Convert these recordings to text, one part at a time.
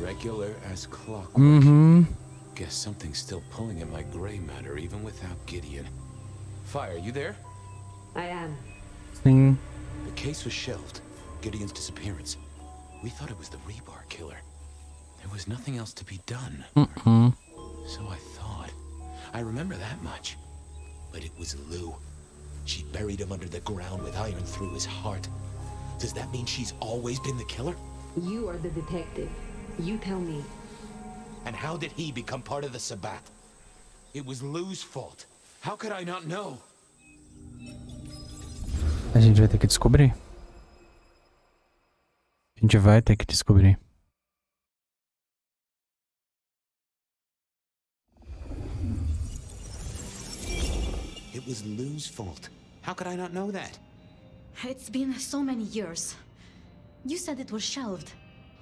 Regular as clockwork. Guess something's still pulling at my gray matter even without Gideon. Fire, you there? I am. Sim. The case was shelved. Gideon's disappearance. We thought it was the rebar killer. There was nothing else to be done. So I thought. I remember that much. But it was Lou. She buried him under the ground with iron through his heart. Does that mean she's always been the killer? You are the detective. You tell me. And how did he become part of the Sabbath? It was Lou's fault. How could I not know? A gente vai ter que descobrir. A gente vai ter que descobrir. It was Lou's fault. How could I not know that? It's been so many years. You said it was shelved.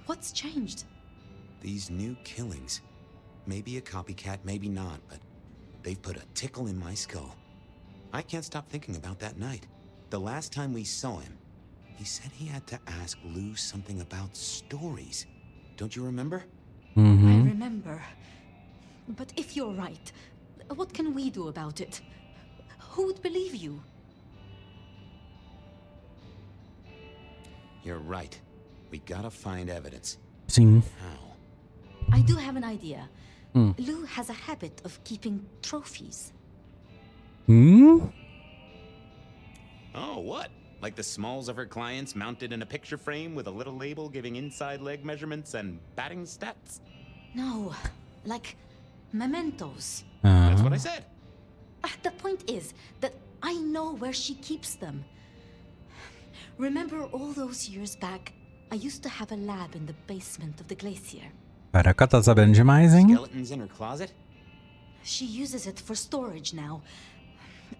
What's changed? These new killings. Maybe a copycat, maybe not, but they've put a tickle in my skull. I can't stop thinking about that night. The last time we saw him, he said he had to ask Lou something about stories. Don't you remember? I remember. But if you're right, what can we do about it? Who would believe you? You're right. We gotta find evidence. Sim. How? I do have an idea. Lou has a habit of keeping trophies. Oh, what? Like the smalls of her clients mounted in a picture frame with a little label giving inside leg measurements and batting stats? No, like mementos. That's what I said. The point is that I know where she keeps them. Remember all those years back, I used to have a lab in the basement of the glacier. Caraca, tá sabendo demais, hein? Skeletons in her closet? She uses it for storage now.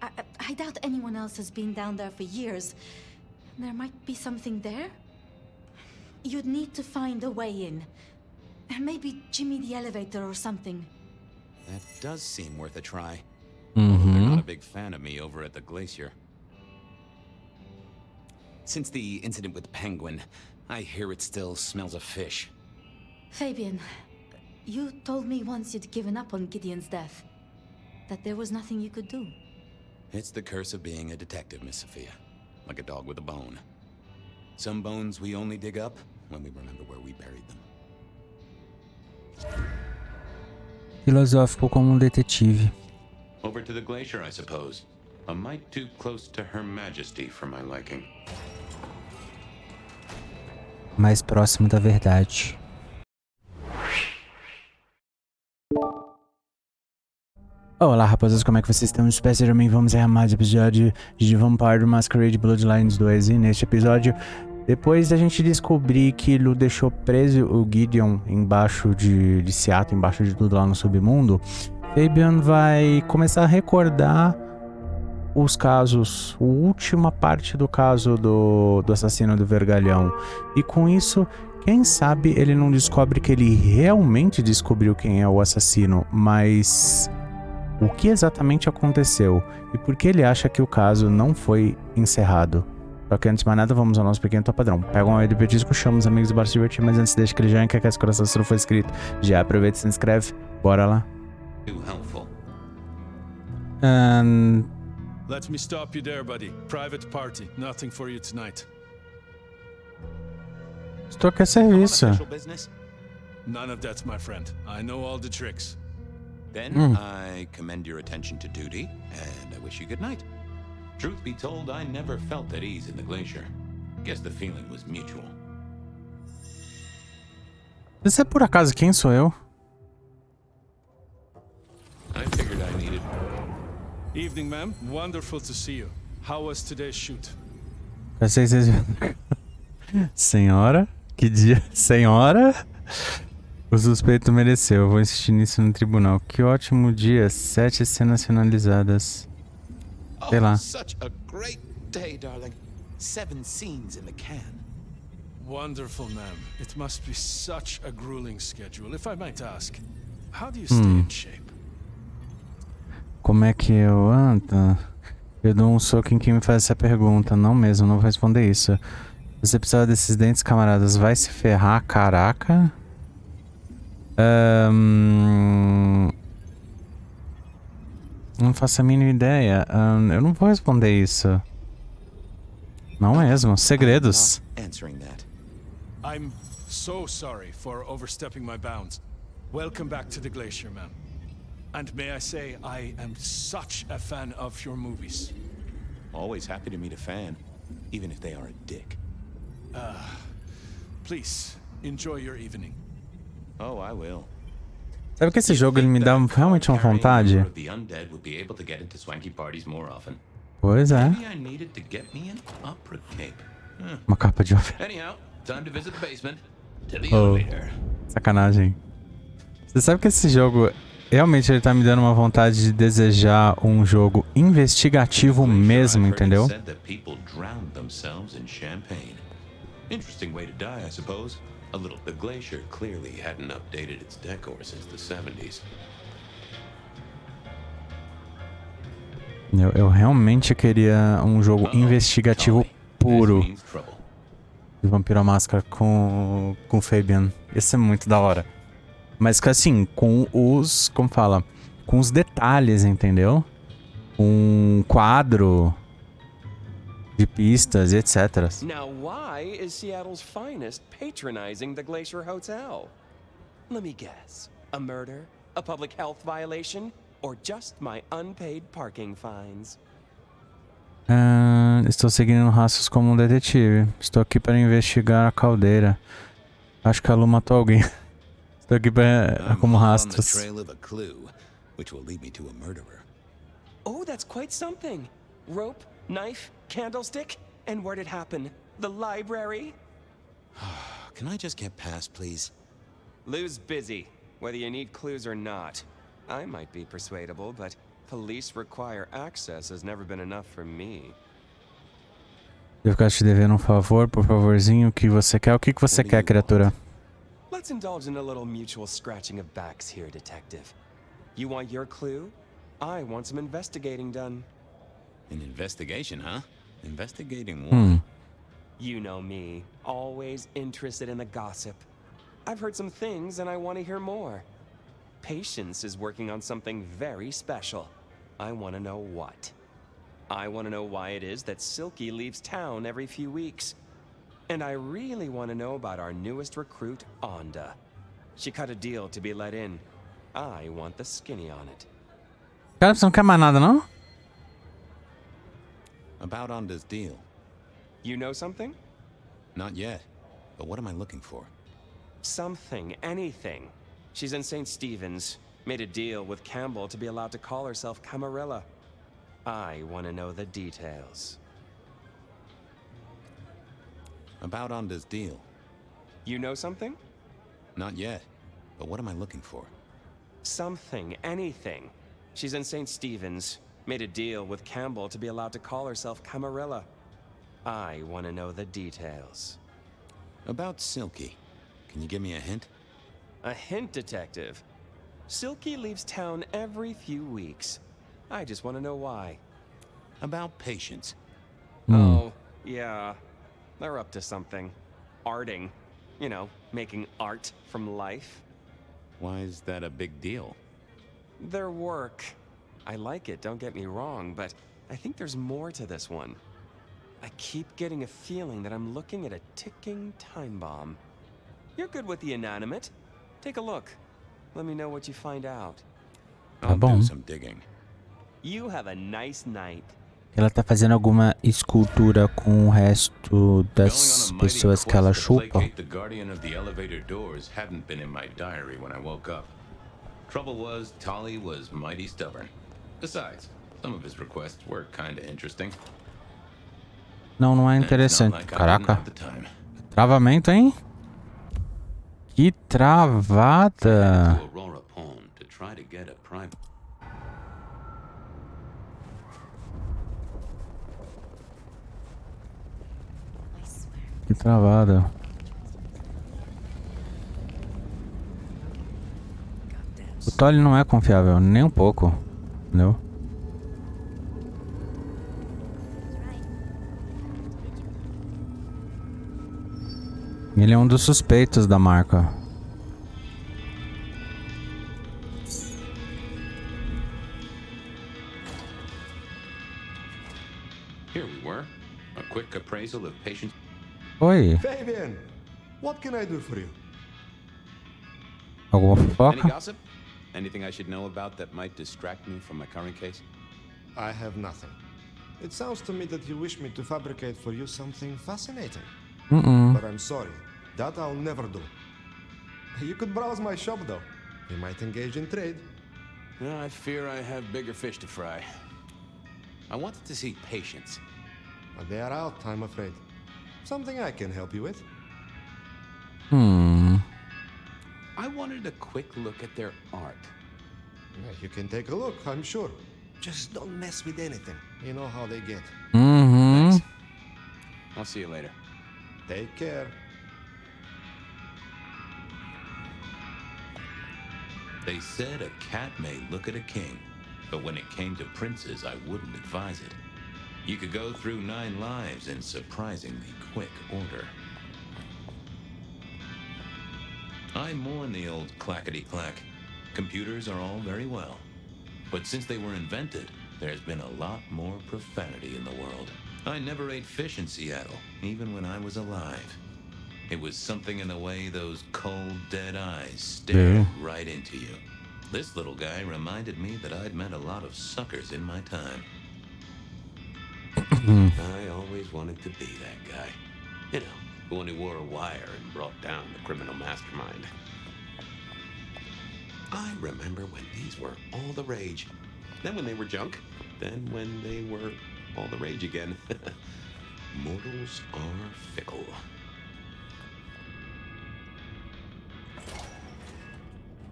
I doubt anyone else has been down there for years. There might be something there. You'd need to find a way in. Maybe Jimmy the elevator or something. That does seem worth a try. Although they're not a big fan of me over at the glacier. Since the incident with Penguin, I hear it still smells of fish. Fabian, you told me once you'd given up on Gideon's death. That there was nothing you could do. It's the curse of being a detective, Miss Sophia. Like a dog with a bone. Some bones we only dig up when we remember where we buried them. Filosófico como detetive. Over to the glacier, I suppose. A mite too close to Her Majesty for my liking. Mais próximo da verdade. Olá, rapaziada, como é que vocês estão? Espero que também vamos a mais episódio de Vampire the Masquerade Bloodlines 2. E neste episódio, depois da gente descobrir que Lou deixou preso o Gideon embaixo de Seattle, embaixo de tudo lá no submundo, Fabian vai começar a recordar os casos, a última parte do caso do assassino do Vergalhão. E com isso, quem sabe ele não descobre que ele realmente descobriu quem é o assassino, mas o que exatamente aconteceu e por que ele acha que o caso não foi encerrado. Só que antes de mais nada, vamos ao nosso pequeno top padrão. Pega um de petisco, chama os amigos e bora se divertir, mas antes deixa aquele joinha que esse coração se não for inscrito. Já aproveita e se inscreve. Bora lá. Too helpful. Let me stop you there, buddy. Private party. Nothing for you tonight. Estou aqui a serviço. Official business? None of that, my friend. I know all the tricks. Then I commend your attention to duty, and I wish you good night. Truth be told, I never felt at ease in the glacier. Guess the feeling was mutual. Você é por acaso quem sou eu? I figured I needed... Evening, ma'am. Wonderful to see you. How was today's shoot? Senhora? Que dia? Senhora? O suspeito mereceu. Eu vou insistir nisso no tribunal. Que ótimo dia. 7 cenas finalizadas. Sei lá. Such a great day, darling. 7 scenes in the can. Wonderful, ma'am. It must be such a grueling schedule. If I might ask, how do you stay in shape? Como é que eu ando? Eu dou um soco em quem me faz essa pergunta. Não mesmo, não vou responder isso. Você precisa desses dentes, camaradas. Vai se ferrar, caraca. Não faço a mínima ideia. Eu não vou responder isso. Não mesmo. Segredos. Answering that. I'm so sorry for overstepping my bounds. Welcome back to the Glacier, ma'am. And may I say, I am such a fan of your movies. Always happy to meet a fan, even if they are a dick. Please, enjoy your evening. Oh, I will. Sabe que esse jogo ele me dá realmente uma vontade? The undead would be able to get into swanky parties more often. Pois é. Maybe I needed to get me an opera cape. Uma capa de ópera. Anyhow, time to visit the basement. To the Oh. elevator. Sacanagem. Você sabe que esse jogo realmente ele tá me dando uma vontade de desejar um jogo investigativo mesmo, entendeu? Said that people drowned themselves in champagne. Interesting way to die, I suppose. The glacier clearly hadn't updated its decor since the 70s. Eu realmente queria um jogo investigativo puro This means trouble. de Vampiro à Máscara com Fabian. Esse é muito da hora. Mas que assim, com os... Como fala? Com os detalhes, entendeu? Um quadro de pistas e etc. Now, why is Seattle's finest patronizing the Glacier Hotel? Let me guess. A murder? A public health violation? Or just my unpaid parking fines? Estou seguindo rastros como um detetive. Estou aqui para investigar a caldeira. Acho que a Lu matou alguém. Estou aqui para como On the rastros. trail of a clue, which will lead me to a murderer. Oh, that's quite something. Rope, knife, candlestick, and where'd it happen? The library? Can I just get past, please? Lou's busy, whether you need clues or not. I might be persuadable, but police require access has never been enough for me. Eu ficar te devendo um favor, por favorzinho. O que você quer? O que você quer, criatura? Let's indulge in a little mutual scratching of backs here, Detective. You want your clue? I want some investigating done. An investigation, huh? Investigating what? You know me, always interested in the gossip. I've heard some things and I want to hear more. Patience is working on something very special. I want to know what. I want to know why it is that Silky leaves town every few weeks. And I really want to know about our newest recruit, Onda. She cut a deal to be let in. I want the skinny on it. Cara, você não quer mais nada, não? About Onda's deal. You know something? Not yet. But what am I looking for? Something, anything. She's in St. Stephen's. Made a deal with Campbell to be allowed to call herself Camarilla. I want to know the details. About Onda's deal. You know something? Not yet. But what am I looking for? Something, anything. She's in St. Stephen's. Made a deal with Campbell to be allowed to call herself Camarilla. I want to know the details. About Silky. Can you give me a hint? A hint, Detective. Silky leaves town every few weeks. I just want to know why. About Patience. Oh, yeah. They're up to something. Arting. You know, making art from life. Why is that a big deal? Their work. I like it, don't get me wrong, but I think there's more to this one. I keep getting a feeling that I'm looking at a ticking time bomb. You're good with the inanimate. Take a look. Let me know what you find out. I'll bom. do some digging. You have a nice night. Ela tá fazendo alguma escultura com o resto das Going on a mighty pessoas que ela quest to chupa. placate the guardian of the elevator doors hadn't been in my diary when I woke up. Trouble was, Tolly was mighty stubborn. Besides, some of his requests were kinda interesting. Não, não é And it's not interessante. like I didn't Caraca. have the time. Travamento, hein? Que travada. To Aurora Pond to try to get a private. Que travada. O Tolly não é confiável, nem um pouco. Entendeu? Ele é um dos suspeitos da marca. appraisal of patients. Oi, Fabian, what can I do for you? alguma Any fofoca? gossip? Anything I should know about that might distract me from my current case? I have nothing. It sounds to me that you wish me to fabricate for you something fascinating. But I'm sorry, that I'll never do. You could browse my shop though. We might engage in trade. I fear I have bigger fish to fry. I wanted to see patience. But they are out, I'm afraid. Something I can help you with. I wanted a quick look at their art. Yeah, you can take a look, I'm sure. Just don't mess with anything. You know how they get. Thanks. I'll see you later. Take care. They said a cat may look at a king, but when it came to princes, I wouldn't advise it. You could go through 9 lives in surprisingly quick order. I mourn the old clackety-clack. Computers are all very well. But since they were invented, there's been a lot more profanity in the world. I never ate fish in Seattle, even when I was alive. It was something in the way those cold, dead eyes stared right into you. This little guy reminded me that I'd met a lot of suckers in my time. I always wanted to be that guy. You know, the one who wore a wire and brought down the criminal mastermind. I remember when these were all the rage. Then when they were junk. Then when they were all the rage again. Mortals are fickle.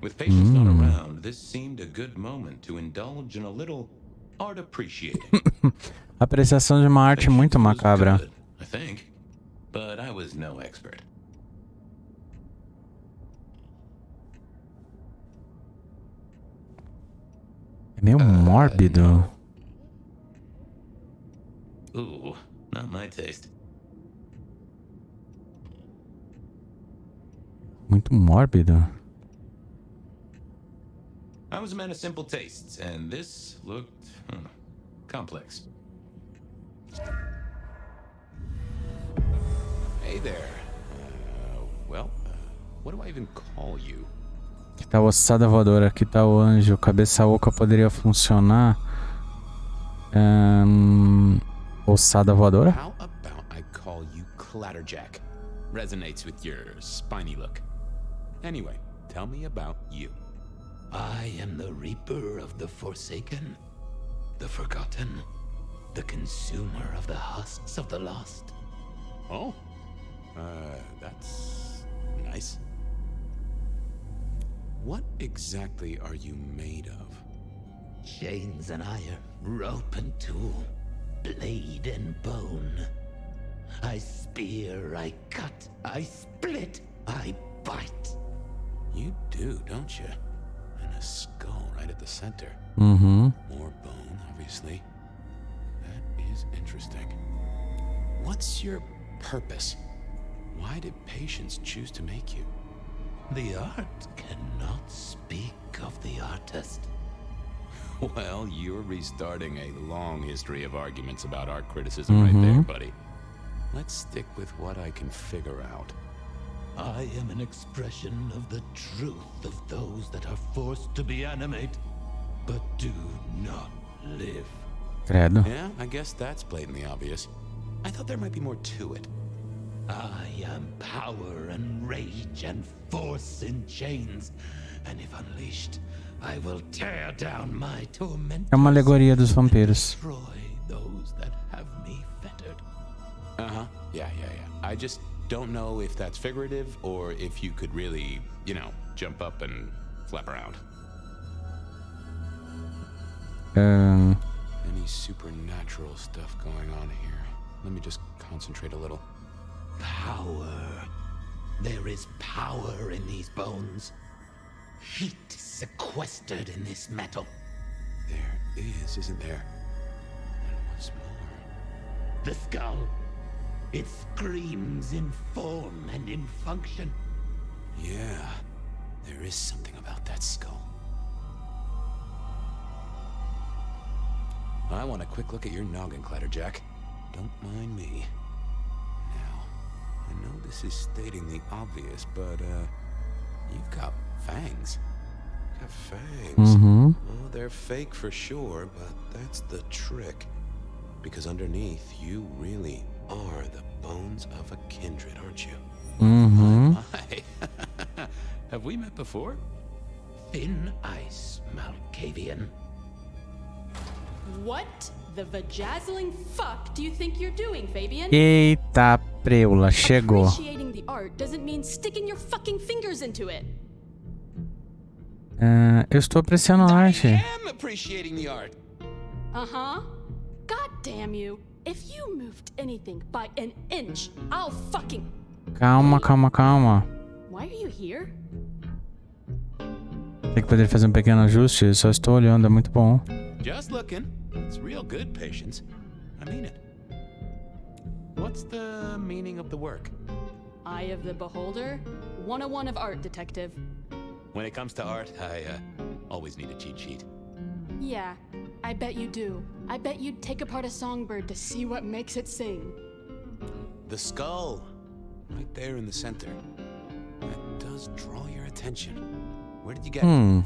With patience not around, this seemed a good moment to indulge in a little art appreciating. Apreciação de uma arte muito Patience was macabra. good, I think, but I was no expert. É meio mórbido. Ooh, not my taste. Muito mórbido. I was a man of simple tastes, and this looked complex. Hey there. What do I even call you? Aqui tá a ossada voadora, aqui tá o anjo. Cabeça oca poderia funcionar. Ossada voadora? How about I call you Clatterjack? Resonates with your spiny look. Anyway, tell me about you. I am the Reaper of the Forsaken, the Forgotten, the Consumer of the husks of the lost. Oh? That's nice. What exactly are you made of? Chains and iron, rope and tool, blade and bone. I spear, I cut, I split, I bite. You do, don't you? And a skull right at the center. Uhum. More bone, obviously. That is interesting. What's your purpose? Why did Patience choose to make you? The art cannot speak of the artist. Well, you're restarting a long history of arguments about art criticism right there, buddy. Let's stick with what I can figure out. I am an expression of the truth of those that are forced to be animate, but do not live. Credo. Yeah, I guess that's blatantly obvious. I thought there might be more to it. I am power and rage and force in chains, and if unleashed, I will tear down my tormentors. É uma alegoria dos vampiros. Destroy those that have me fettered. Uh-huh. Yeah. I just don't know if that's figurative or if you could really, jump up and flap around. Any supernatural stuff going on here? Let me just concentrate a little. Power. There is power in these bones. Heat sequestered in this metal. There is, isn't there? And what's more? The skull. It screams in form and in function. Yeah, there is something about that skull. I want a quick look at your noggin, Clatterjack. Don't mind me. This is stating the obvious, but, you've got fangs. Got fangs. Oh, they're fake for sure, but that's the trick. Because underneath, you really are the bones of a kindred, aren't you? My. Have we met before? Thin ice, Malkavian. What the vajazzling fuck do you think you're doing, Fabian? Eita preula, chegou. Appreciating the art doesn't mean sticking your fucking fingers into it. Eu estou apreciando a arte. I am appreciating the art. Uh-huh. God damn you. If you moved anything by an inch, I'll fucking... Calma, calma, calma. Why are you here? Tem que poder fazer um pequeno ajuste. Só estou olhando, é muito bom. Just looking. It's real good, Patience. I mean it. What's the meaning of the work? Eye of the Beholder? 101 of art, detective. When it comes to art, I always need a cheat sheet. Yeah, I bet you do. I bet you'd take apart a songbird to see what makes it sing. The skull, right there in the center. That does draw your attention. Where did you get it?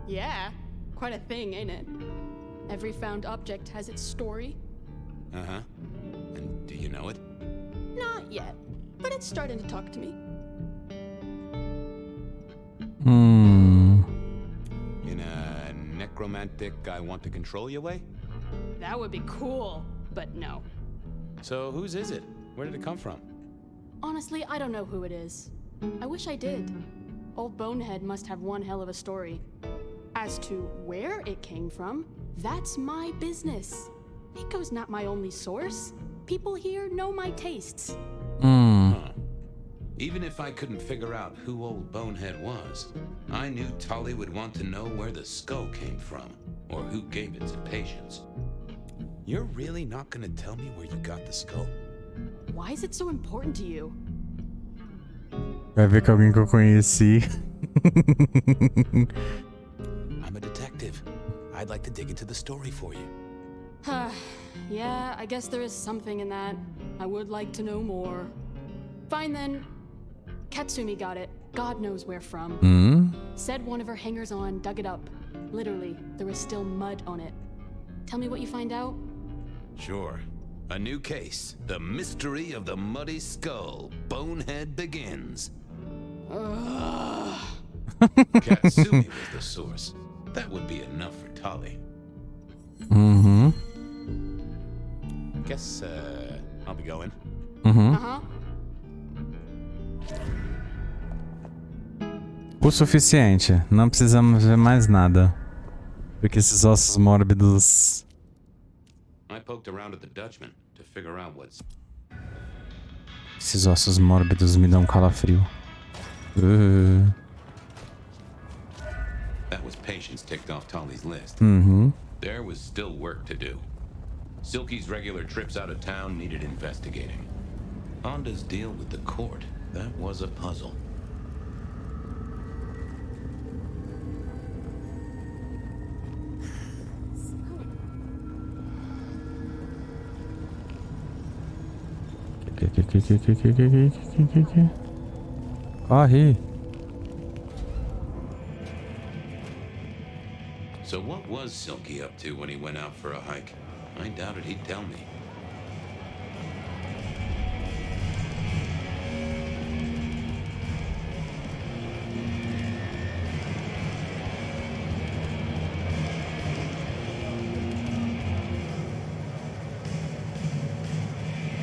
Yeah, quite a thing, ain't it? Every found object has its story. Uh-huh. And do you know it? Not yet, but it's starting to talk to me. In a necromantic I want to control you way? That would be cool, but no. So whose is it? Where did it come from? Honestly, I don't know who it is. I wish I did. Old Bonehead must have one hell of a story. As to where it came from, that's my business. Nico's not my only source. People here know my tastes. Even if I couldn't figure out who Old Bonehead was, I knew Tolly would want to know where the skull came from, or who gave it to Patience. You're really not gonna tell me where you got the skull? Why is it so important to you? Vai ver que alguém que eu conheci. I'm a detective. I'd like to dig into the story for you. Yeah, I guess there is something in that. I would like to know more. Fine then. Katsumi got it. God knows where from. Said one of her hangers-on dug it up. Literally, there was still mud on it. Tell me what you find out. Sure. A new case. The mystery of the muddy skull. Bonehead begins. Katsumi was the source. That would be enough for Tolly. Guess, I'll be going. Uh-huh. O suficiente. Não precisamos ver mais nada. Porque esses ossos mórbidos... I poked around at the Dutchman to figure out what's... Esses ossos mórbidos me dão calafrio. That was Patience ticked off Tolly's list. There was still work to do. Silky's regular trips out of town needed investigating. Honda's deal with the court, that was a puzzle. Corre. So what was Silky up to when he went out for a hike? I doubted he'd tell me.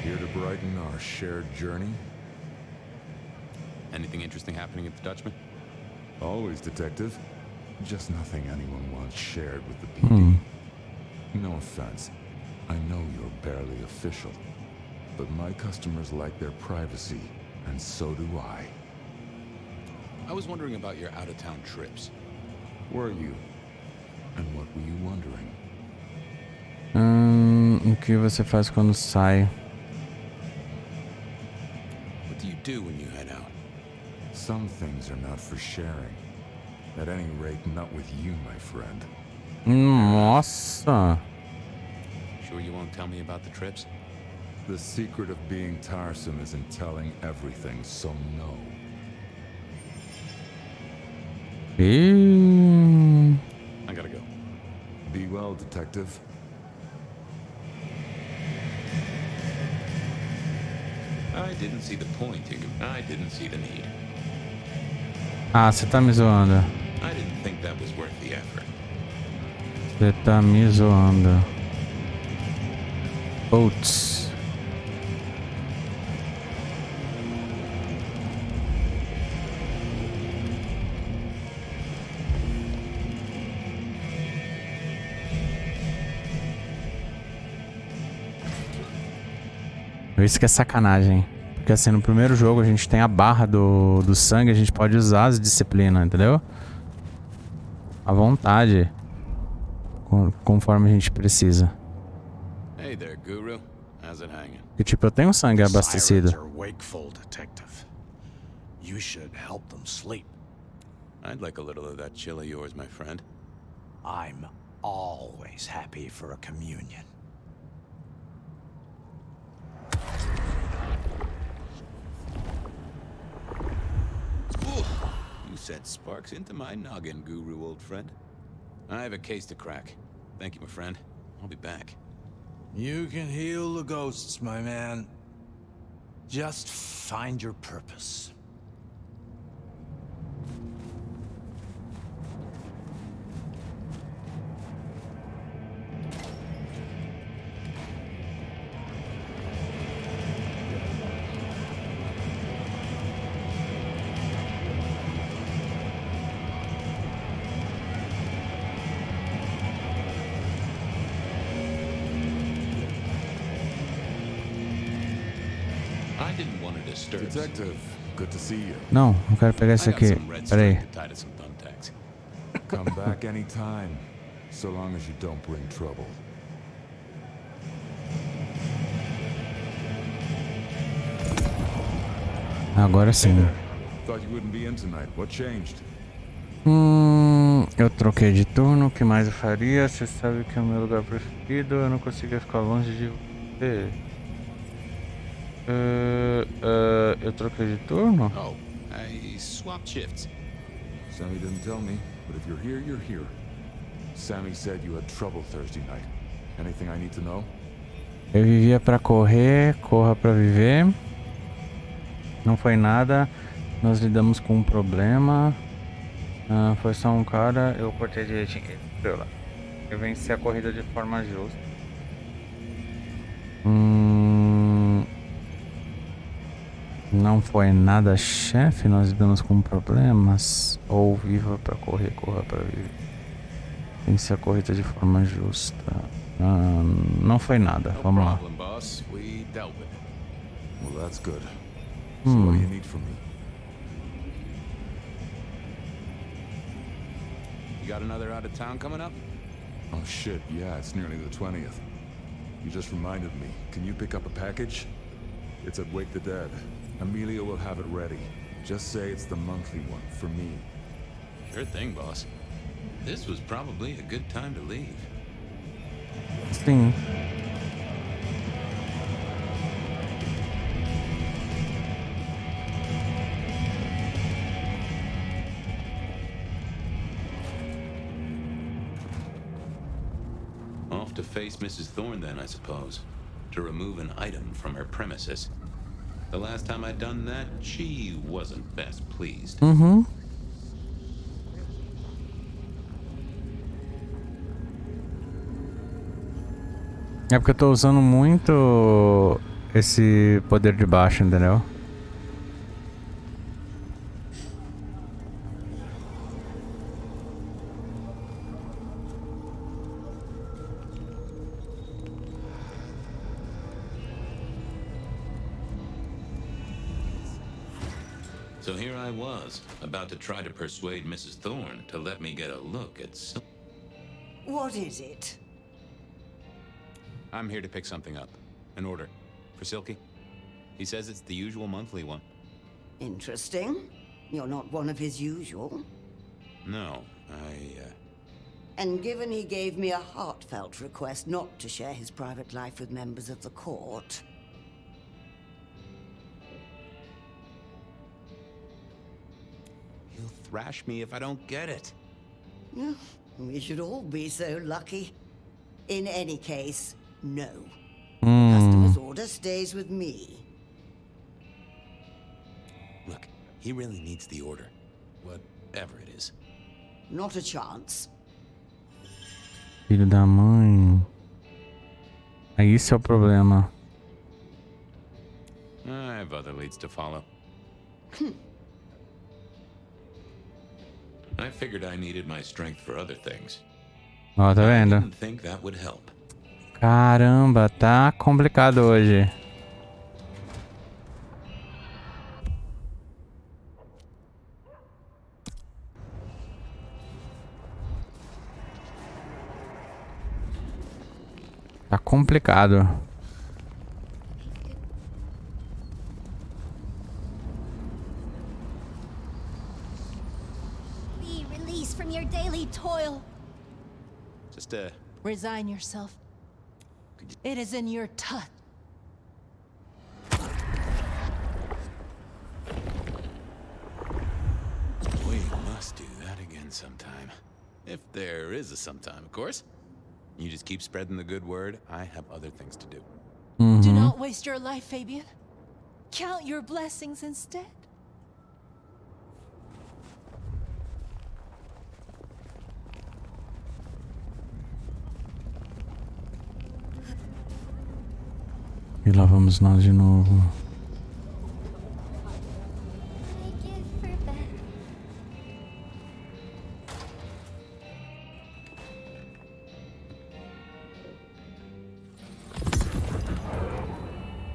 Here to brighten our shared journey? Anything interesting happening at the Dutchman? Always, Detective. Just nothing anyone wants shared with the PD. No offense. I know you're barely official. But my customers like their privacy, and so do I. I was wondering about your out-of-town trips. Were you? And what were you wondering? O que você faz quando sai? What do you do when you head out? Some things are not for sharing. At any rate, not with you, my friend. Nossa! Sure you won't tell me about the trips? The secret of being tiresome is in telling everything, so no. I gotta go. Be well, detective. I didn't see the point, I didn't see the need. Ah, você tá me zoando. I didn't think that was worth the effort. Você tá me zoando. Putz. Isso que é sacanagem. Porque assim, no primeiro jogo a gente tem a barra do sangue, a gente pode usar as disciplinas, entendeu? À vontade. Conforme a gente precisa. Hey there, Guru. How's it hanging? E tipo, eu tenho sangue abastecido. Sirens are wakeful, detective. You should help them sleep. I'd like a little of that chill of yours, my friend. I'm always happy for a communion. You sent sparks into my noggin, Guru, old friend. I have a case to crack. Thank you, my friend. I'll be back. You can heal the ghosts, my man. Just find your purpose. I didn't want to disturb. Detective, good to see you. Não, não quero pegar esse aqui. Pera aí. Tied to some thumbtacks. Come back anytime, so long as you don't bring trouble. Agora sim. Thought you wouldn't be in tonight. What changed? Eu troquei de turno, o que mais eu faria? Você sabe que é o meu lugar preferido, eu não conseguia ficar longe de você. Eu troquei de turno? Oh, I swapped shifts. Sammy didn't tell me, but if you're here, you're here. Sammy said you had trouble Thursday night. Anything I need to know? Eu vivia pra correr, corra pra viver. Não foi nada, nós lidamos com um problema. Foi só um cara, eu cortei direitinho. Eu venci a corrida de forma justa. Não foi nada, chefe, nós lidamos com problemas. Ou viva pra correr, corra pra viver. Venci a corrida de forma justa. Não foi nada, vamos lá. Problem, boss. We dealt with it. Well, that's good. So what do you need from me? You got another out of town coming up? Oh shit, yeah, it's nearly the 20th. You just reminded me. Can you pick up a package? It's at Wake the Dead. Amelia will have it ready. Just say it's the monthly one, for me. Sure thing, boss. This was probably a good time to leave. Sim. Off to face Mrs. Thorne then, I suppose. To remove an item from her premises. The last time I'd done that, she wasn't best pleased. É porque eu tô usando muito esse poder de baixo, entendeu? So here I was, about to try to persuade Mrs. Thorne to let me get a look at What is it? I'm here to pick something up. An order. For Silky. He says it's the usual monthly one. Interesting. You're not one of his usual. No, And given he gave me a heartfelt request not to share his private life with members of the court, he'll thrash me if I don't get it. We should all be so lucky. In any case, no. Hmm. Customer's order stays with me. Look, he really needs the order. Whatever it is. Not a chance. Filho da mãe. Aí esse é o problema. I have other leads to follow. I figured I needed my strength for other things. Ó, tá I vendo? didn't think that would help. Caramba, tá complicado hoje. Tá complicado. Be released from your daily toil. Just, Resign yourself. It is in your touch. We must do that again sometime. If there is a sometime, of course. You just keep spreading the good word. I have other things to do. Do not waste your life, Fabian. Count your blessings instead. E lá vamos nós de novo.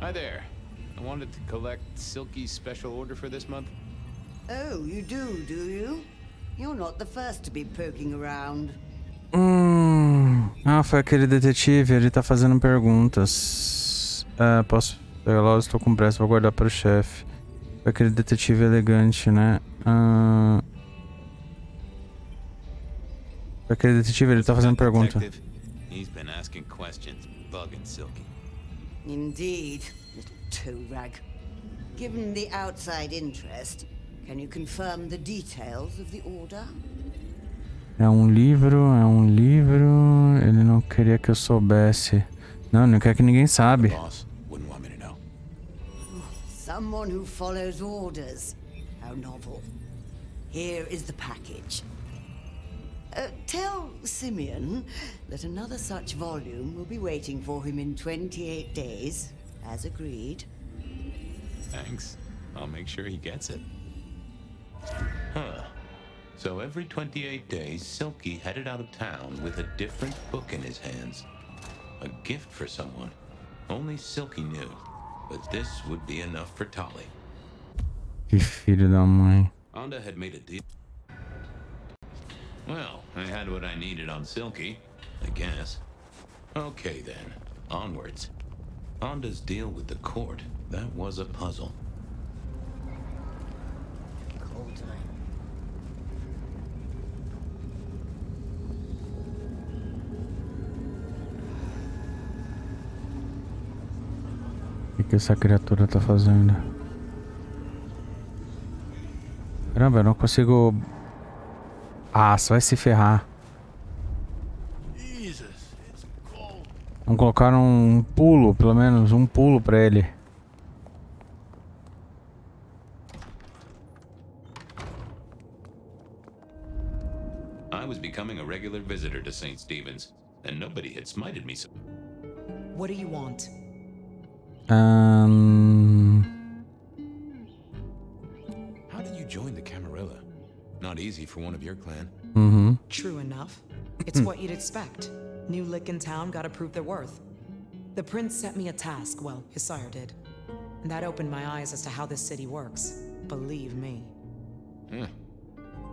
Hi there. I wanted to collect Silky's special order for this month. Oh, you do you? You're not the first to be poking around. Ah, foi aquele detetive, ele tá fazendo perguntas. Posso pegar lá, eu estou com pressa, vou guardar para o chefe. Foi aquele detetive elegante, né? Foi aquele detetive, ele tá fazendo pergunta. He's been asking questions, bugging Silky. Indeed, little toe rag. Given the outside interest, can you confirm the details of the order? É um livro. Ele não queria que eu soubesse. Não, não quer que ninguém sabe. Boss wouldn't want me to know. Someone who follows orders. How novel. Here is the package. Tell Simeon that another such volume will be waiting for him in 28 days, as agreed. Thanks. I'll make sure he gets it. Huh. So every 28 days, Silky headed out of town with a different book in his hands. A gift for someone. Only Silky knew. But this would be enough for Tali. Que filho da mãe. Onda had made a deal. Well, I had what I needed on Silky, I guess. Okay then, onwards. Onda's deal with the court, that was a puzzle. Cold time. O que essa criatura tá fazendo? Caramba, eu não consigo... Ah, você vai se ferrar. Vamos colocar um pulo, pelo menos um pulo pra ele. I was becoming a regular visitor to St. Stephen's, and nobody had smited me so. What do you want? How did you join the Camarilla? Not easy for one of your clan. True enough. It's what you'd expect. New lick in town gotta prove their worth. The prince set me a task, well, his sire did. And that opened my eyes as to how this city works. Believe me.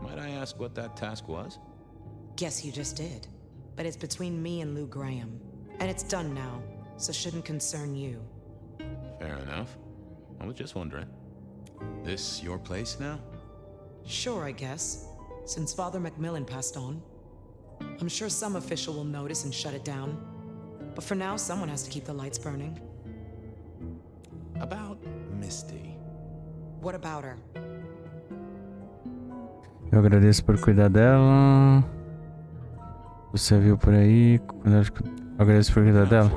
Might I ask what that task was? Guess you just did. But it's between me and Lou Graham. And it's done now, so shouldn't concern you. Fair enough. I was just wondering. This your place now? Sure, I guess. Since Father Macmillan passed on. I'm sure some official will notice and shut it down. But for now, someone has to keep the lights burning. About Misty. What about her? Eu agradeço por cuidar dela. Você viu por aí. Eu agradeço por cuidar dela.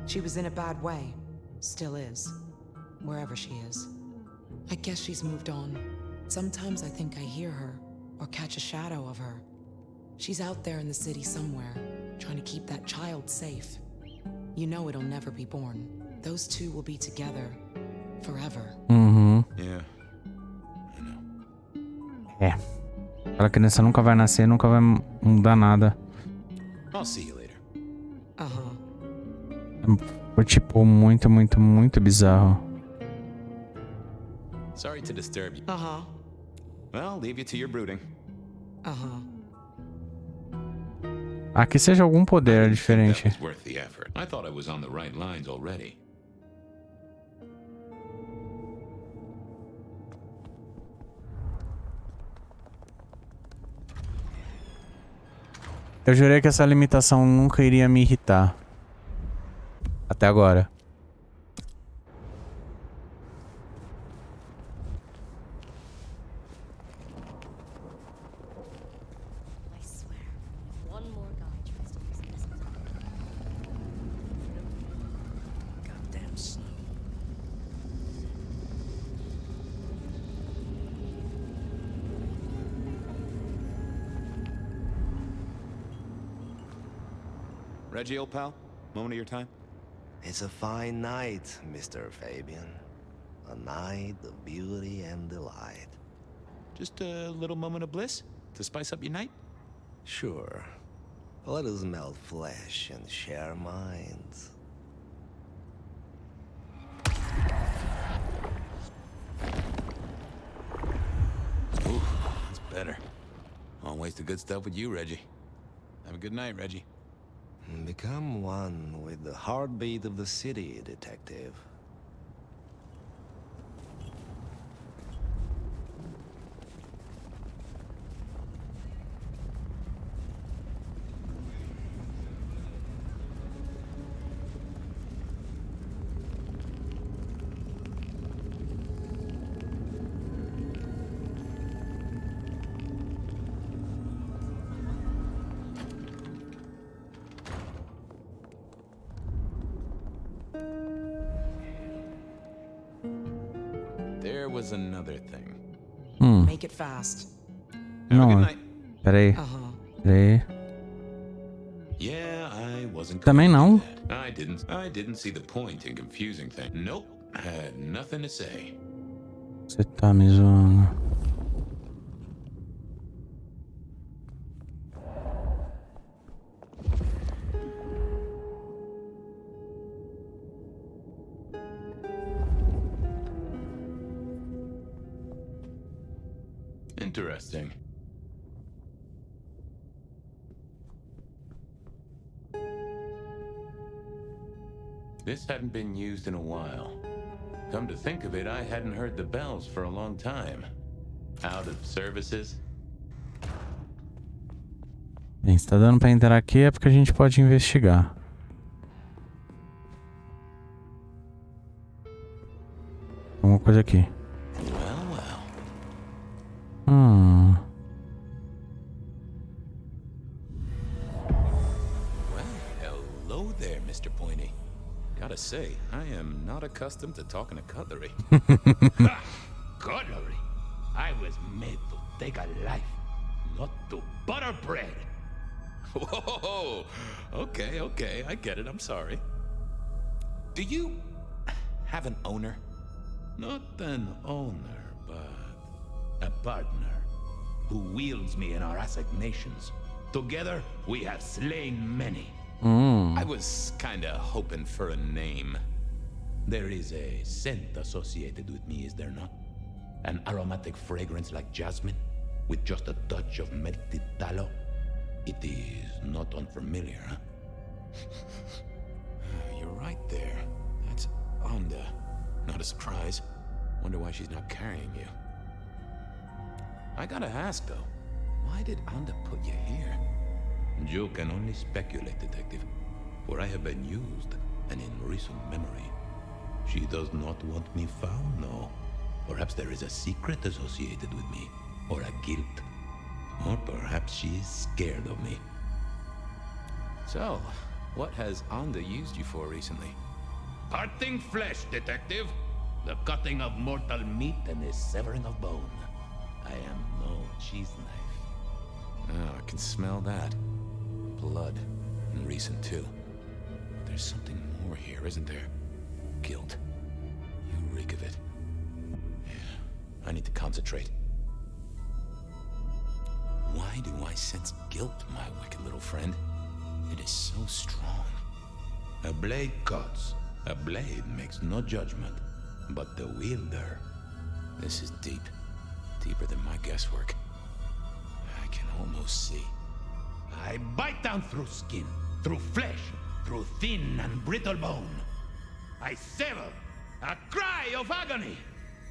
She was in a bad way. Still is. Wherever she is. I guess she's moved on. Sometimes I think I hear her, or catch a shadow of her. She's out there in the city somewhere, trying to keep that child safe. You know it'll never be born. Those two will be together forever. Yeah. É. Aquela criança nunca vai nascer, nunca vai mudar nada. I'll see you later. Foi tipo muito, muito, muito bizarro. Sorry to disturb you. Well, I'll leave you to your brooding. Aqui seja algum poder diferente. That was worth the effort. I thought I was on the right lines already. Eu jurei que essa limitação nunca iria me irritar. Até agora. Reggie, old pal, moment of your time? It's a fine night, Mr. Fabian. A night of beauty and delight. Just a little moment of bliss to spice up your night? Sure. Let us melt flesh and share minds. Ooh, that's better. Always the good stuff with you, Reggie. Have a good night, Reggie. Become one with the heartbeat of the city, detective. There was another thing. Make it fast. Não, peraí. Peraí. Yeah, I wasn't. Também não. I didn't see the point in confusing things. Nope, I had nothing to say. Você tá me zoando. Interesting. This hadn't been used in a while. Come to think of it, I hadn't heard the bells for a long time. Out of services? Bem, se tá dando pra entrar aqui é porque a gente pode investigar. Alguma coisa aqui. Hello there, Mr. Pointy. Gotta say, I am not accustomed to talking to cutlery. Cutlery? I was made to take a life, not to butter bread. Whoa! Okay, I get it. I'm sorry. Do you have an owner? Not an owner, but a partner who wields me in our assignations. Together, we have slain many. I was kinda hoping for a name. There is a scent associated with me, is there not? An aromatic fragrance like jasmine, with just a touch of melted tallow. It is not unfamiliar, huh? You're right there. That's Onda. Not a surprise. Wonder why she's not carrying you. I gotta ask, though. Why did Onda put you here? You can only speculate, Detective, for I have been used, and in recent memory. She does not want me found, no. Perhaps there is a secret associated with me. or a guilt. Or perhaps she is scared of me. So, what has Onda used you for recently? Parting flesh, detective. The cutting of mortal meat and the severing of bone. I am no cheese knife. Oh, I can smell that. Blood. And recent, too. There's something more here, isn't there? Guilt. You reek of it. Yeah, I need to concentrate. Why do I sense guilt, my wicked little friend? It is so strong. A blade cuts. A blade makes no judgment. But the wielder... This is deep. Deeper than my guesswork. I can almost see. I bite down through skin, through flesh, through thin and brittle bone. I sever, a cry of agony.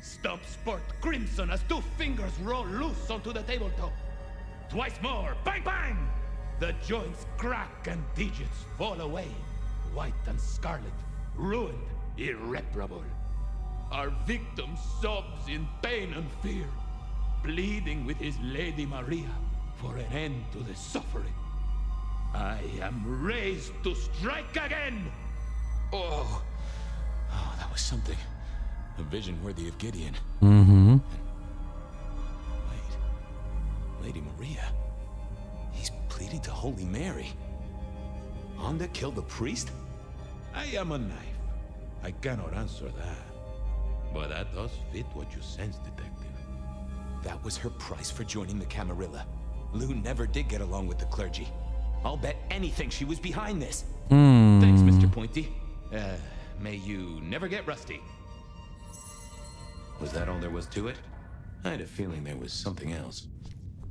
Stumps spurt crimson as 2 fingers roll loose onto the tabletop. Twice more, bang bang! The joints crack and digits fall away. White and scarlet, ruined, irreparable. Our victim sobs in pain and fear, pleading with his Lady Maria for an end to the suffering. I am raised to strike again! Oh, that was something. A vision worthy of Gideon. Mm-hmm. Wait. Lady Maria? He's pleading to Holy Mary. Onda killed the priest? I am a knife. I cannot answer that. But that does fit what you sense, detective. That was her price for joining the Camarilla. Lou never did get along with the clergy. I'll bet anything she was behind this. Thanks, Mr. Pointy. May you never get rusty. Was that all there was to it? I had a feeling there was something else.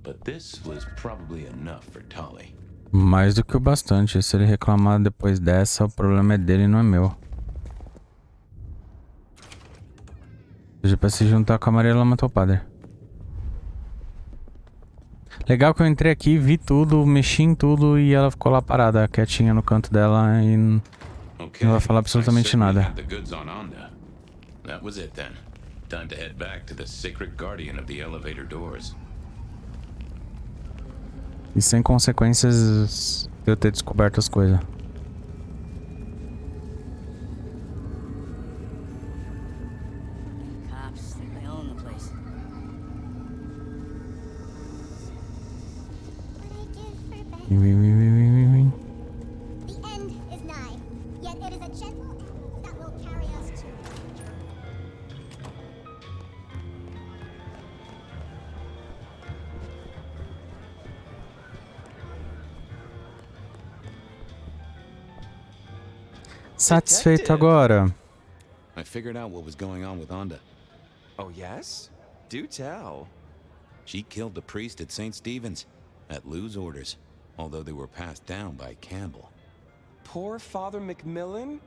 But this was probably enough for Tali. Mais do que o bastante. Se ele reclamar depois dessa, o problema é dele, não é meu. Seja pra se juntar com a Maria, ela matou o padre. Legal que eu entrei aqui, vi tudo, mexi em tudo e ela ficou lá parada, quietinha no canto dela e não vai falar absolutamente nada. That was it then. Time to head back to the sacred guardian of the elevator doors. E sem consequências de eu ter descoberto as coisas. The end is nigh, yet it is a gentle that will carry us to. Satisfeito agora. I figured out what was going on with Onda. Oh, yes? Do tell. She killed the priest at St. Stephen's, at Lou's orders, although they were passed down by Campbell. Poor Father Macmillan?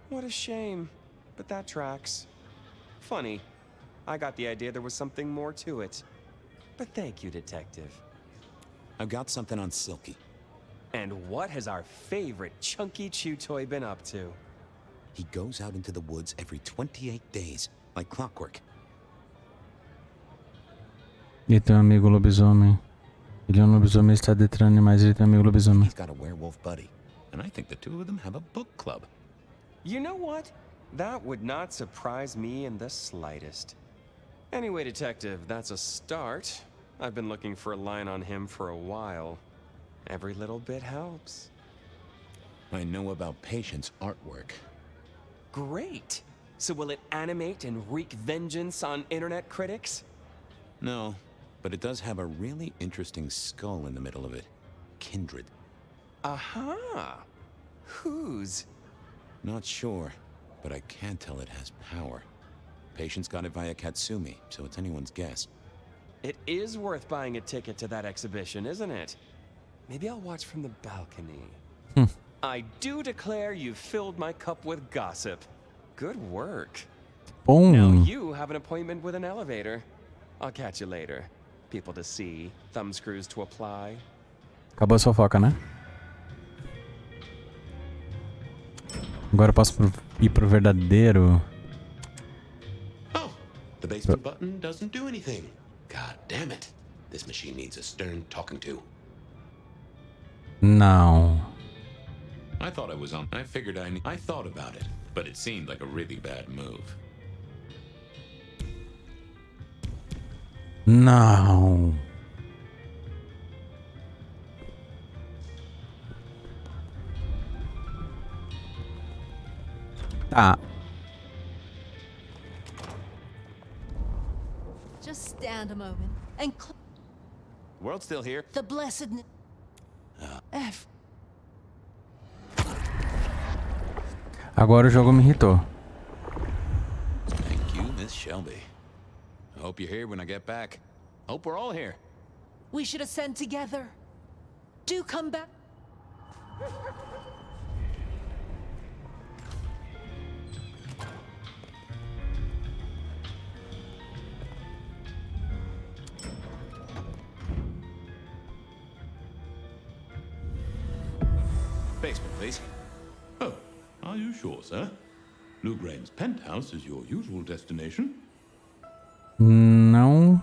What a shame. But that tracks. Funny. I got the idea there was something more to it. But thank you, Detective. I've got something on Silky. And what has our favorite Chunky Chew toy been up to? He goes out into the woods every 28 days, like clockwork. Ele tem um amigo lobisomem. Ele é um lobisomem, está detrás de animais, ele tem um amigo lobisomem. He's got a werewolf buddy, and I think the two of them have a book club. You know what? That would not surprise me in the slightest. Anyway, Detective, that's a start. I've been looking for a line on him for a while. Every little bit helps. I know about Patience artwork. Great! So will it animate and wreak vengeance on internet critics? No, but it does have a really interesting skull in the middle of it. Kindred. Aha! Whose? Not sure, but I can tell it has power. Patience got it via Katsumi, so it's anyone's guess. It is worth buying a ticket to that exhibition, isn't it? Maybe I'll watch from the balcony. I do declare you've filled my cup with gossip. Good work. Boom. Now you have an appointment with an elevator. I'll catch you later. People to see, thumbscrews to apply. Acabou a fofoca, né? Agora eu posso ir pro verdadeiro. Oh, the basement button doesn't do anything. God damn it. This machine needs a stern talking to. Não. I thought I was on. I figured I thought about it, but it seemed like a really bad move. Não. Tá. Just stand a moment and World's still here. the blessedness. Agora o jogo me irritou. Thank you, Miss Shelby. I hope you're here when I get back. Hope we're all here. We should ascend together. Do come back. Basement, please. Oh, are you sure, sir? Lugrain's penthouse is your usual destination? Não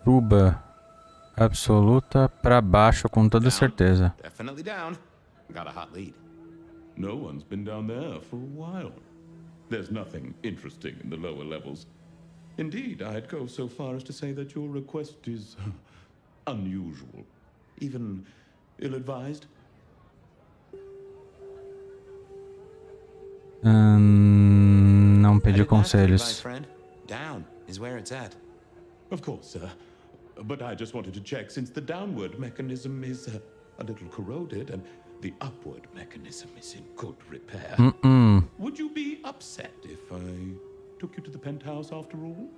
suba. Absoluta pra baixo com toda certeza. Definitely down. Got a hot lead. No one's been down there for a while. There's nothing interesting in the lower levels. Indeed, I'd go so far as to say that your request is unusual. Even ill-advised. Não pedi conselhos. Friend, down is where it's at. Of course, sir. But I just wanted to check since the downward mechanism is a little corroded and the upward mechanism is in good repair. Would you be upset if I took you to the penthouse after all?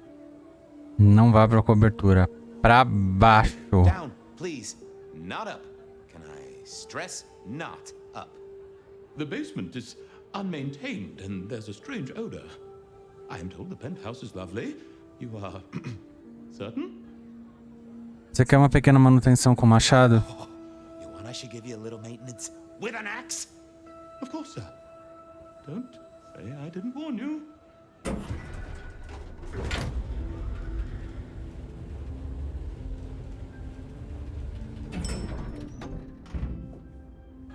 Não vá pra cobertura. Pra baixo. Down, please. Not up. Can I stress not up? The basement is unmaintained and there's a strange odor. I am told the penthouse is lovely. You are certain? Você quer uma pequena manutenção com machado? You want I should give you a little maintenance with an axe? Of course, sir. Don't say I didn't warn you.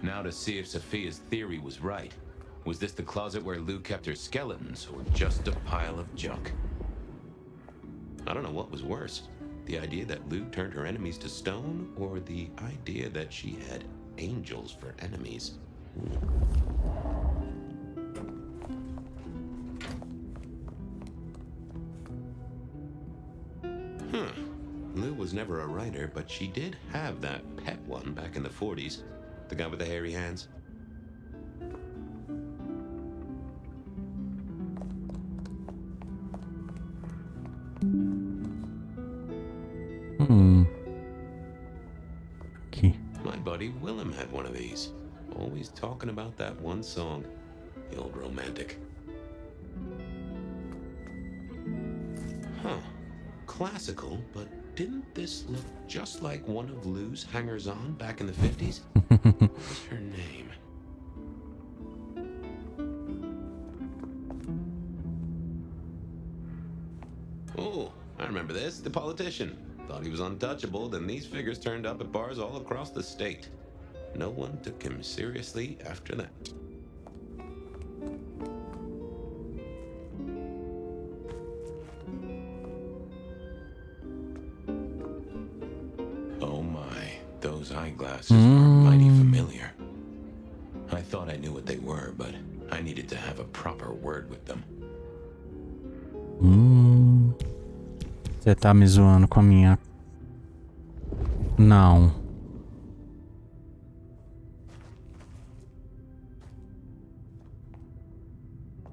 Now to see if Sophia's theory was right. Was this the closet where Lou kept her skeletons, or just a pile of junk? I don't know what was worse. The idea that Lou turned her enemies to stone, or the idea that she had angels for enemies. Lou was never a writer, but she did have that pet one back in the 40s. The guy with the hairy hands. Aqui. My buddy Willem had one of these. Always talking about that one song. The old romantic. Huh. Classical, but didn't this look just like one of Lou's hangers-on back in the 50s? What's her name? Oh, I remember this. The politician. Thought he was untouchable, then these figures turned up at bars all across the state. No one took him seriously after that. Oh my, those eyeglasses were mighty familiar. I thought I knew what they were, but I needed to have a proper word with them. Você tá me zoando com a minha... Não.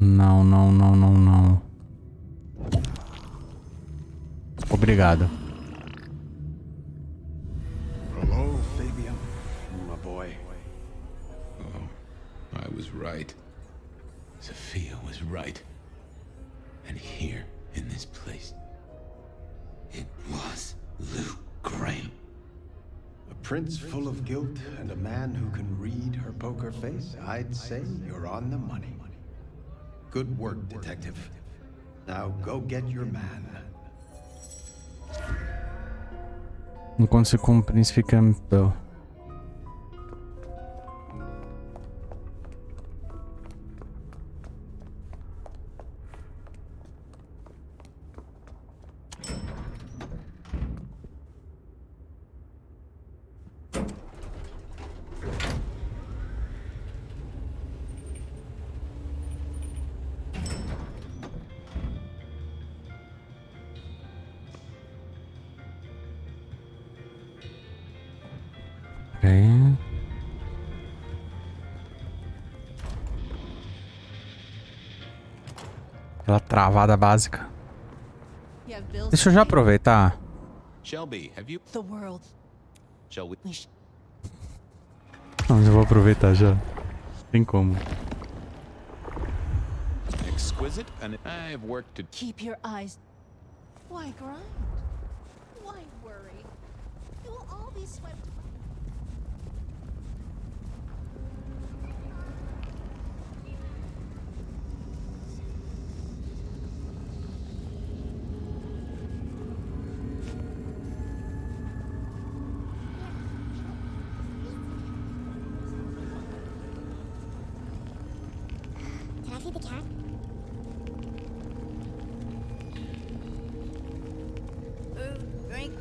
Não, não, não, não, não. Obrigado. Hello, Fabian, my boy. Oh, I was right. Sophia was right. And here, in this place, it was Lou Grain. A prince full of guilt and a man who can read her poker face. I'd say you're on the money. Good work, detective. Now go get your man. Enquanto se com o príncipe Campbell. Aquela travada básica. Deixa eu já aproveitar. Shelby, have you... The world. Shall we... Não, já vou aproveitar já. Tem como. Exquisite, and I have work to... Keep your eyes. Why grind? Why worry? You will all be swept. Did I feed the cat? Drink.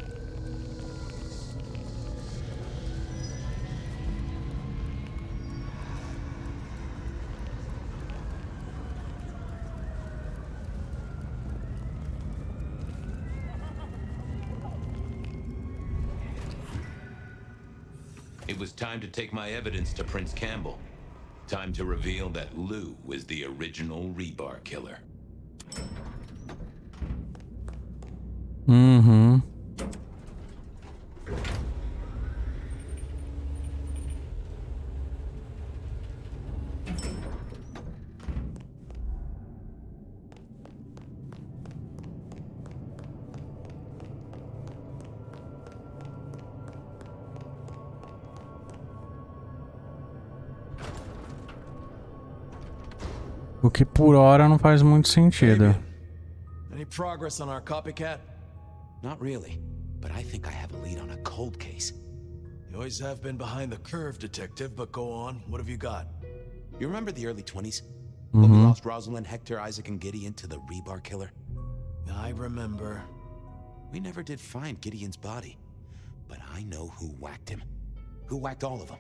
It was time to take my evidence to Prince Campbell. Time to reveal that Lou is the original Rebar killer. Uhum. O que por hora não faz muito sentido. Any progress on our copycat? Not really, but I think I have a lead on a cold case. You always have been behind the curve, detective, but go on. What have you got? You remember the early 20s? When we lost Rosalind, Hector, Isaac, and Gideon to the Rebar killer? I remember. We never did find Gideon's body, but I know who whacked him. Who whacked all of them.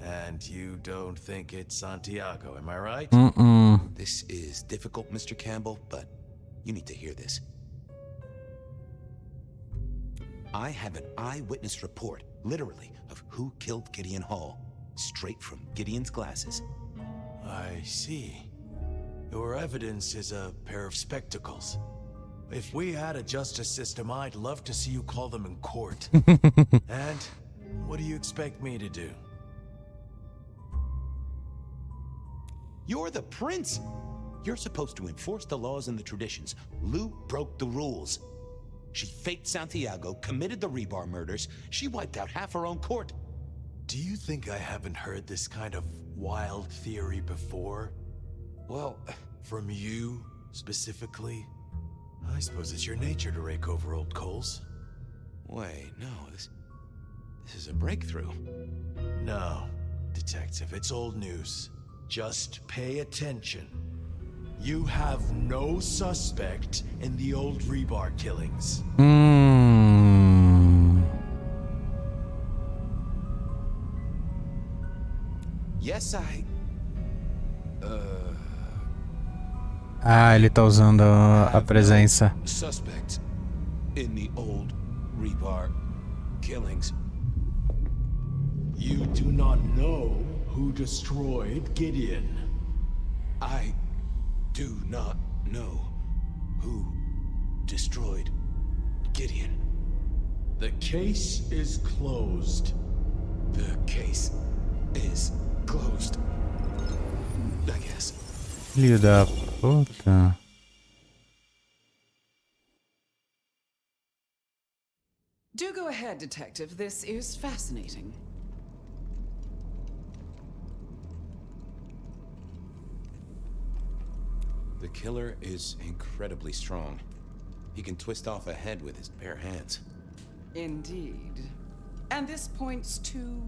And you don't think it's Santiago, am I right? This is difficult, Mr. Campbell, but you need to hear this. I have an eyewitness report, literally, of who killed Gideon Hall, straight from Gideon's glasses. I see. Your evidence is a pair of spectacles. If we had a justice system, I'd love to see you call them in court. And what do you expect me to do? You're the prince! You're supposed to enforce the laws and the traditions. Lou broke the rules. She faked Santiago, committed the Rebar murders. She wiped out half her own court. Do you think I haven't heard this kind of wild theory before? Well, from you, specifically? I suppose it's your nature to rake over old coals. Wait, no, this is a breakthrough. No, detective, it's old news. Just pay attention. You have no suspect in the old Rebar killings. Yes, Ah, ele tá usando a presença. Suspects in the old Rebar killings. You do not know who destroyed Gideon. I do not know who destroyed Gideon. The case is closed. The case is closed. I guess. Filho da puta. Do go ahead, detective. This is fascinating. The killer is incredibly strong. He can twist off a head with his bare hands. Indeed. And this points to...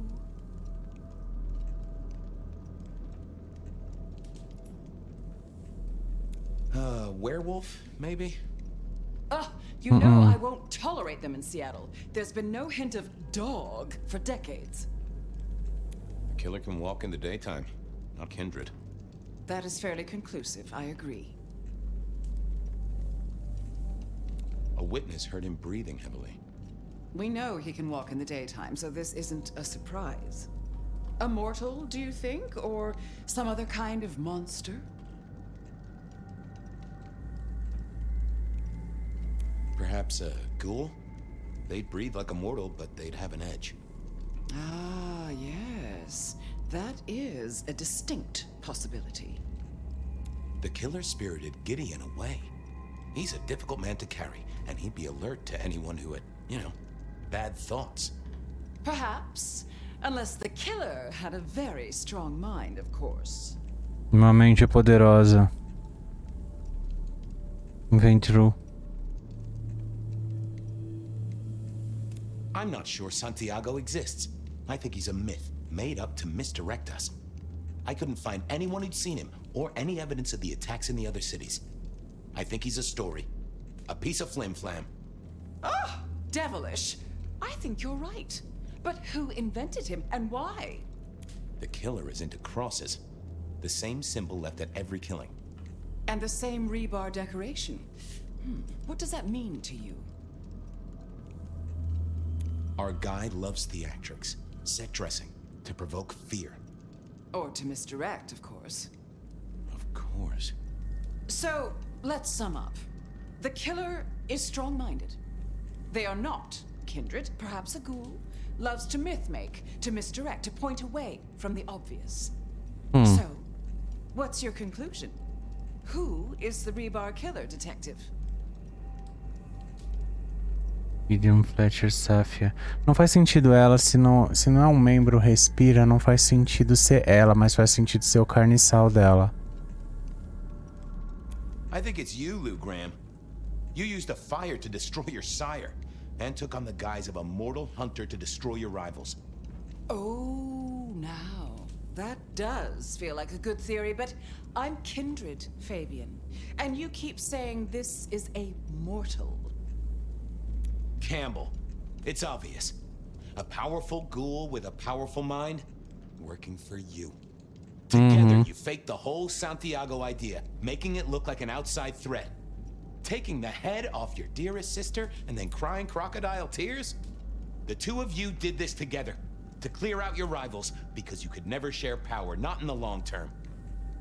Werewolf, maybe? You know I won't tolerate them in Seattle. There's been no hint of dog for decades. The killer can walk in the daytime, not Kindred. That is fairly conclusive, I agree. A witness heard him breathing heavily. We know he can walk in the daytime, so this isn't a surprise. A mortal, do you think? Or some other kind of monster? Perhaps a ghoul? They'd breathe like a mortal, but they'd have an edge. Ah, yes. That is a distinct possibility. The killer spirited Gideon away. He's a difficult man to carry, and he'd be alert to anyone who had, bad thoughts. Perhaps. Unless the killer had a very strong mind, of course. Uma mente poderosa. Vem true. I'm not sure Santiago exists. I think he's a myth, made up to misdirect us. I couldn't find anyone who'd seen him, or any evidence of the attacks in the other cities. I think he's a story. A piece of flim-flam. Oh, devilish. I think you're right. But who invented him, and why? The killer is into crosses. The same symbol left at every killing. And the same rebar decoration. What does that mean to you? Our guy loves theatrics, set dressing, to provoke fear. Or to misdirect, of course. Of course. So, let's sum up. The killer is strong-minded. They are not Kindred, perhaps a ghoul. Loves to myth-make, to misdirect, to point away from the obvious. So, what's your conclusion? Who is the rebar killer, detective? Gideon Fletcher Safia. Não faz sentido ela, se não é um membro respira, não faz sentido ser ela, mas faz sentido ser o carniçal dela. I think it's you, Lou Graham. You used a fire to destroy your sire, and took on the guise of a mortal hunter to destroy your rivals. Oh, now. That does feel like a good theory, but I'm Kindred, Fabian. And you keep saying this is a mortal. Campbell. It's obvious. A powerful ghoul with a powerful mind, working for you. Together, you faked the whole Santiago idea, making it look like an outside threat. Taking the head off your dearest sister and then crying crocodile tears? The two of you did this together, to clear out your rivals, because you could never share power, not in the long term.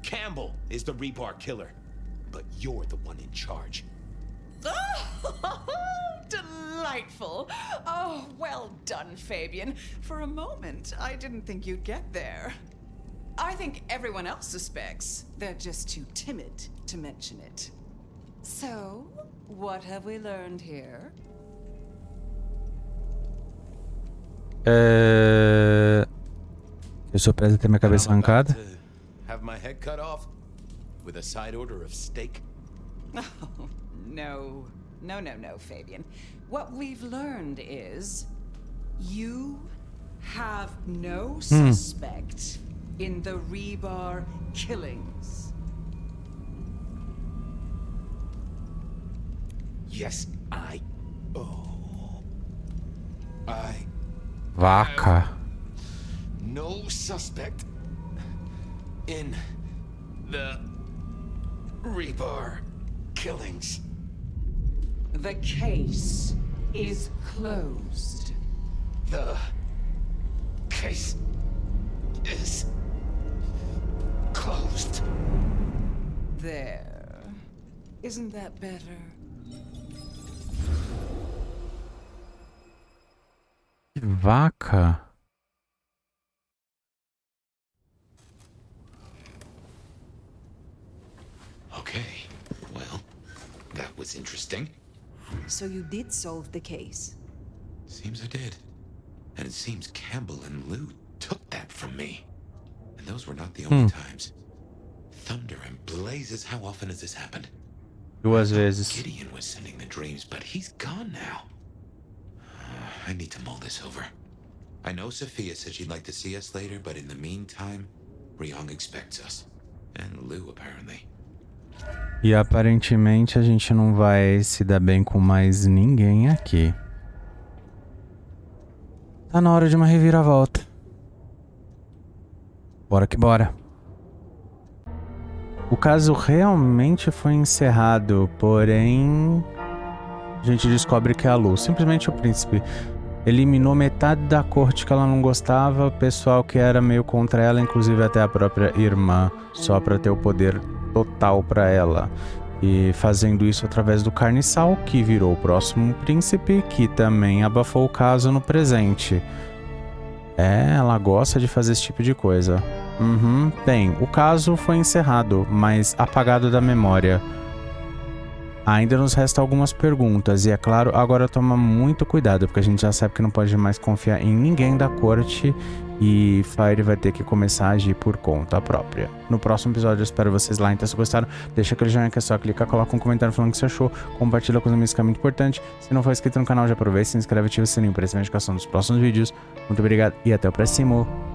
Campbell is the rebar killer, but you're the one in charge. Oh, delightful. Oh, well done, Fabian. For a moment, I didn't think you'd get there. I think everyone else suspects. They're just too timid to mention it. So, what have we learned here? Eu sou preso a ter minha cabeça arrancada. Have my head cut off with a side order of steak. Oh, no, Fabian. What we've learned is you have no suspect in the rebar killings. Yes, Vaca. No suspect in the rebar killings. The case is closed. The case is closed. There. Isn't that better? Vaca. Okay, well, that was interesting. So you did solve the case? Seems I did. And it seems Campbell and Lou took that from me. And those were not the only times. Thunder and blazes, how often has this happened? Duas vezes. Gideon was sending the dreams, but he's gone now. I need to mull this over. I know Sophia said she'd like to see us later, but in the meantime, Ryong expects us. And Lou, apparently. E aparentemente a gente não vai se dar bem com mais ninguém aqui. Tá na hora de uma reviravolta. Bora que bora. O caso realmente foi encerrado, porém a gente descobre que a Lu, simplesmente o príncipe, eliminou metade da corte que ela não gostava, o pessoal que era meio contra ela, inclusive até a própria irmã, só para ter o poder total para ela. E fazendo isso através do Carniçal, que virou o próximo príncipe, que também abafou o caso no presente. Ela gosta de fazer esse tipo de coisa. Bem, o caso foi encerrado, mas apagado da memória. Ainda nos resta algumas perguntas, e é claro, agora toma muito cuidado, porque a gente já sabe que não pode mais confiar em ninguém da corte, e Fire vai ter que começar a agir por conta própria. No próximo episódio eu espero vocês lá, então se gostaram, deixa aquele joinha que é só clicar, coloca um comentário falando o que você achou, compartilha com os amigos que é muito importante. Se não for inscrito no canal, já aproveita, se inscreve e ativa o sininho para receber a notificação dos próximos vídeos. Muito obrigado e até o próximo.